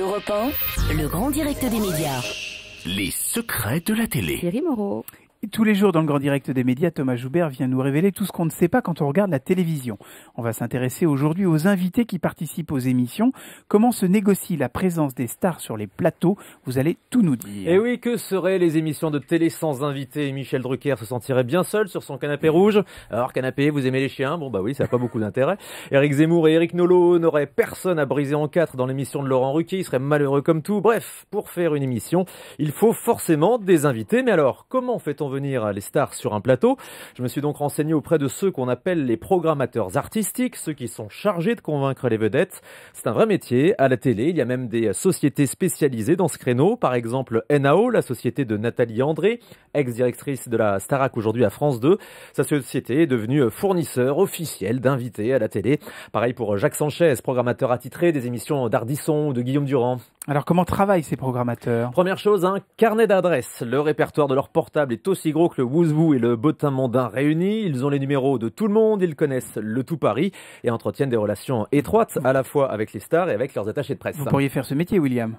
Europe 1, le grand direct des médias. Les secrets de la télé. Thierry Moreau. Et tous les jours dans le grand direct des médias, Thomas Joubert vient nous révéler tout ce qu'on ne sait pas quand on regarde la télévision. On va s'intéresser aujourd'hui aux invités qui participent aux émissions. Comment se négocie la présence des stars sur les plateaux? Vous allez tout nous dire. Et oui, que seraient les émissions de télé sans invités? Michel Drucker se sentirait bien seul sur son canapé rouge. Alors canapé, vous aimez les chiens? Bon bah oui, ça n'a pas beaucoup d'intérêt. Éric Zemmour et Éric Nolot n'auraient personne à briser en quatre dans l'émission de Laurent Ruquier. Ils seraient malheureux comme tout. Bref, pour faire une émission, il faut forcément des invités. Mais alors, comment fait-on venir les stars sur un plateau? Je me suis donc renseigné auprès de ceux qu'on appelle les programmateurs artistiques, ceux qui sont chargés de convaincre les vedettes. C'est un vrai métier. À la télé, il y a même des sociétés spécialisées dans ce créneau. Par exemple, NAO, la société de Nathalie André, ex-directrice de la Starac aujourd'hui à France 2. Sa société est devenue fournisseur officiel d'invités à la télé. Pareil pour Jacques Sanchez, programmateur attitré des émissions d'Ardisson ou de Guillaume Durand. Alors comment travaillent ces programmateurs? Première chose, un carnet d'adresses. Le répertoire de leur portable est aussi gros que le Wouzou et le Bottin Mondain réunis. Ils ont les numéros de tout le monde, ils connaissent le tout Paris et entretiennent des relations étroites à la fois avec les stars et avec leurs attachés de presse. Vous pourriez faire ce métier, William?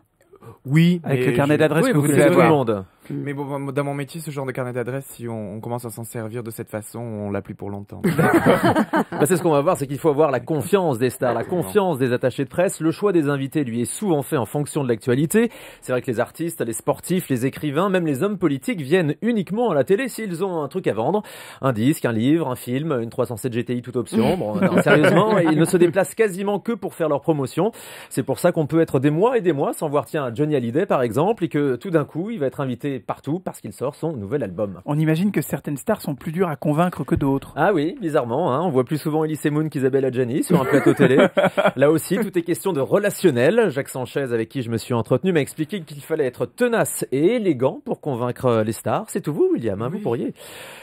Oui, avec le carnet d'adresses que vous devez connaissez tout le avoir. monde. Mais bon, dans mon métier, ce genre de carnet d'adresse, si on commence à s'en servir de cette façon, on l'a plus pour longtemps. Bah, c'est ce qu'on va voir, c'est qu'il faut avoir la confiance des stars, la confiance des attachés de presse. Le choix des invités, lui, est souvent fait en fonction de l'actualité. C'est vrai que les artistes, les sportifs, les écrivains, même les hommes politiques viennent uniquement à la télé s'ils ont un truc à vendre. Un disque, un livre, un film, une 307 GTI toute option. Bon, non, sérieusement, ils ne se déplacent quasiment que pour faire leur promotion. C'est pour ça qu'on peut être des mois et des mois sans voir, tiens, Johnny Hallyday par exemple, et que tout d'un coup, il va être invité partout parce qu'il sort son nouvel album. On imagine que certaines stars sont plus dures à convaincre que d'autres. Ah oui, bizarrement, hein, on voit plus souvent Elise Moon qu'Isabelle Adjani sur un plateau télé. Là aussi, tout est question de relationnel. Jacques Sanchez, avec qui je me suis entretenu, m'a expliqué qu'il fallait être tenace et élégant pour convaincre les stars. C'est tout vous, William, hein, oui. Vous pourriez.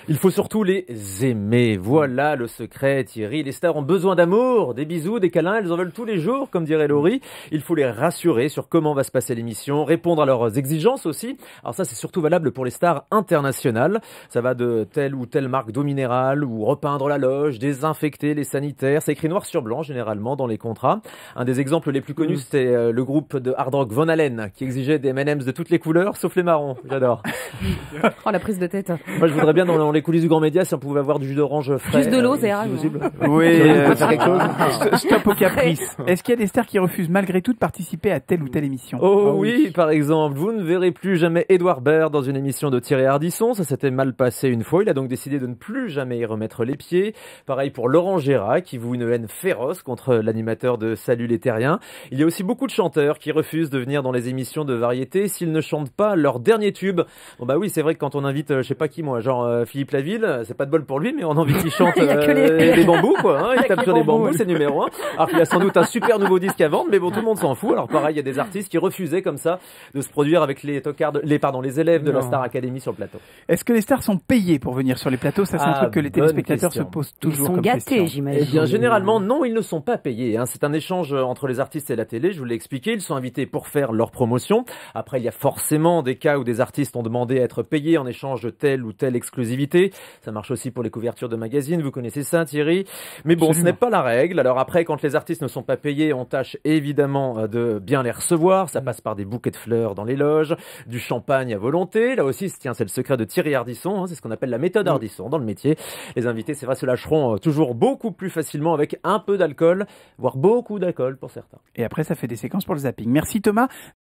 Il faut surtout les aimer. Voilà le secret, Thierry. Les stars ont besoin d'amour, des bisous, des câlins. Elles en veulent tous les jours, comme dirait Laurie. Il faut les rassurer sur comment va se passer l'émission, répondre à leurs exigences aussi. Alors ça, c'est surtout valable pour les stars internationales. Ça va de telle ou telle marque d'eau minérale ou repeindre la loge, désinfecter les sanitaires. C'est écrit noir sur blanc généralement dans les contrats. Un des exemples les plus connus, c'était le groupe de hard rock Von Halen qui exigeait des M&M's de toutes les couleurs sauf les marrons. J'adore. Oh, la prise de tête. Moi, je voudrais bien dans les coulisses du Grand Média si on pouvait avoir du jus d'orange frais. Juste de l'eau, c'est rare. possible. Oui, faire quelque chose. Stop au caprice. Est-ce qu'il y a des stars qui refusent malgré tout de participer à telle ou telle émission? Oh oui, par exemple, vous ne verrez plus jamais Édouard Baird dans une émission de Thierry Ardisson. Ça s'était mal passé une fois. Il a donc décidé de ne plus jamais y remettre les pieds. Pareil pour Laurent Gérard, qui voue une haine féroce contre l'animateur de Salut les Terriens. Il y a aussi beaucoup de chanteurs qui refusent de venir dans les émissions de variété s'ils ne chantent pas leur dernier tube. Bon bah oui, c'est vrai que quand on invite, je sais pas qui moi, genre Philippe Laville, c'est pas de bol pour lui, mais on a envie qu'il chante les bambous, quoi. Hein, il tape sur les bambous, c'est numéro 1. Alors qu'il a sans doute un super nouveau disque à vendre, mais bon, tout le monde s'en fout. Alors pareil, il y a des artistes qui refusaient comme ça de se produire avec les tocards, les élèves de la Star Academy sur le plateau. Est-ce que les stars sont payées pour venir sur les plateaux? Ça, c'est un truc que les téléspectateurs se posent toujours comme question. Ils sont gâtés, j'imagine. Eh bien, généralement, non, ils ne sont pas payés. Hein. C'est un échange entre les artistes et la télé. Je vous l'ai expliqué. Ils sont invités pour faire leur promotion. Après, il y a forcément des cas où des artistes ont demandé à être payés en échange de telle ou telle exclusivité. Ça marche aussi pour les couvertures de magazines. Vous connaissez ça, Thierry? Mais bon, ce n'est pas la règle. Alors après, quand les artistes ne sont pas payés, on tâche évidemment de bien les recevoir. Ça passe par des bouquets de fleurs dans les loges, du champagne à volonté. Là aussi, tiens, c'est le secret de Thierry Ardisson. Hein. C'est ce qu'on appelle la méthode Ardisson dans le métier. Les invités, c'est vrai, se lâcheront toujours beaucoup plus facilement avec un peu d'alcool, voire beaucoup d'alcool pour certains. Et après, ça fait des séquences pour le zapping. Merci Thomas.